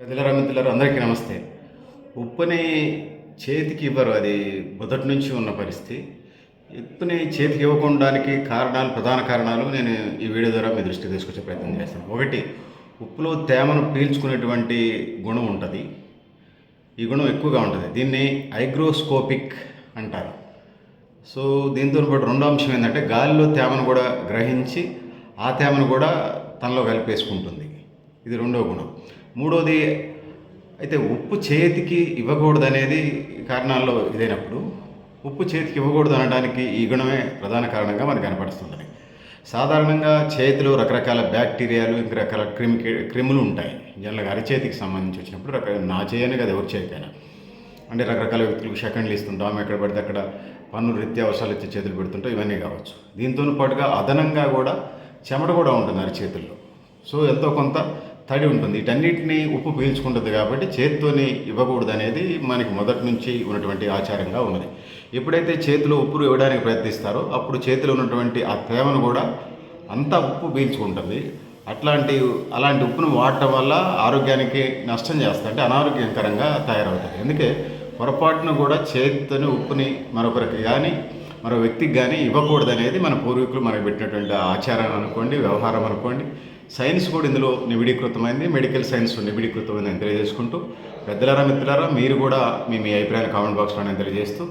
పెద్దలారా మిత్రులారా అందరికీ నమస్తే. ఉప్పుని చేతికి ఇవ్వరు. అది మొదటి నుంచి ఉన్న పరిస్థితి. ఉప్పుని చేతికి ఇవ్వకుండానికి ప్రధాన కారణాలు నేను ఈ వీడియో ద్వారా మీ దృష్టికి తీసుకొచ్చే ప్రయత్నం చేస్తాను. ఒకటి, ఉప్పులో తేమను పీల్చుకునేటువంటి గుణం ఉంటది. ఈ గుణం ఎక్కువగా ఉంటది. దీన్ని హైగ్రోస్కోపిక్ అంటారు. సో, దీంతో పాటు రెండో అంశం ఏందంటే గాలిలో తేమను కూడా గ్రహించి ఆ తేమను కూడా తనలో కలిపేసుకుంటుంది. ఇది రెండో గుణం. మూడోది, అయితే ఉప్పు చేతికి ఇవ్వకూడదనేది కారణాల్లో ఇదైనప్పుడు, ఉప్పు చేతికి ఇవ్వకూడదు అనడానికి ఈ గుణమే ప్రధాన కారణంగా మనకు కనపడుతుందని. సాధారణంగా చేతిలో రకరకాల బ్యాక్టీరియాలు, ఇంక రకాల క్రిములు ఉంటాయి. జనరల్‌గా అరచేతికి సంబంధించి వచ్చినప్పుడు నా చేయనే కదా ఎవరి చేతికైనా. అంటే రకరకాల వ్యక్తులకు సెకండ్లు ఇస్తుంటాం, ఎక్కడ పడితే అక్కడ పనులు రీత్యా అవసరాలు ఇచ్చి చేతులు పెడుతుంటాం, ఇవన్నీ కావచ్చు. దీంతో పాటుగా అదనంగా కూడా చెమట కూడా ఉంటుంది అరచేతుల్లో. సో, ఎంతో కొంత తడి ఉంటుంది. వీటన్నిటిని ఉప్పు పీల్చుకుంటుంది కాబట్టి చేత్తోని ఇవ్వకూడదు అనేది మనకి మొదటి నుంచి ఉన్నటువంటి ఆచారంగా ఉన్నది. ఎప్పుడైతే చేతిలో ఉప్పు ఇవ్వడానికి ప్రయత్నిస్తారో అప్పుడు చేతిలో ఉన్నటువంటి ఆ తేమను కూడా అంతా ఉప్పు పీల్చుకుంటుంది. అలాంటి ఉప్పును వాడటం వల్ల ఆరోగ్యానికి నష్టం చేస్తుంది, అంటే అనారోగ్యకరంగా తయారవుతుంది. అందుకే పొరపాటును కూడా చేతితోని ఉప్పుని మరొకరికి కానీ మరో వ్యక్తికి కానీ ఇవ్వకూడదు అనేది మన పూర్వీకులు మనకు పెట్టినటువంటి ఆచారం అనుకోండి, వ్యవహారం అనుకోండి. సైన్స్ కూడా ఇందులో నిబిడీకృతమైంది, మెడికల్ సైన్స్ నిబిడీకృతమైందని తెలియజేసుకుంటూ, పెద్దలారా మిత్రులారా మీరు కూడా మీ అభిప్రాయాలు కామెంట్ బాక్స్లో తెలియజేస్తూ,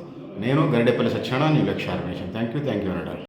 నేను Garidepalli Satyanarayana, new Lakshya organisation. Thank you అనడాలి.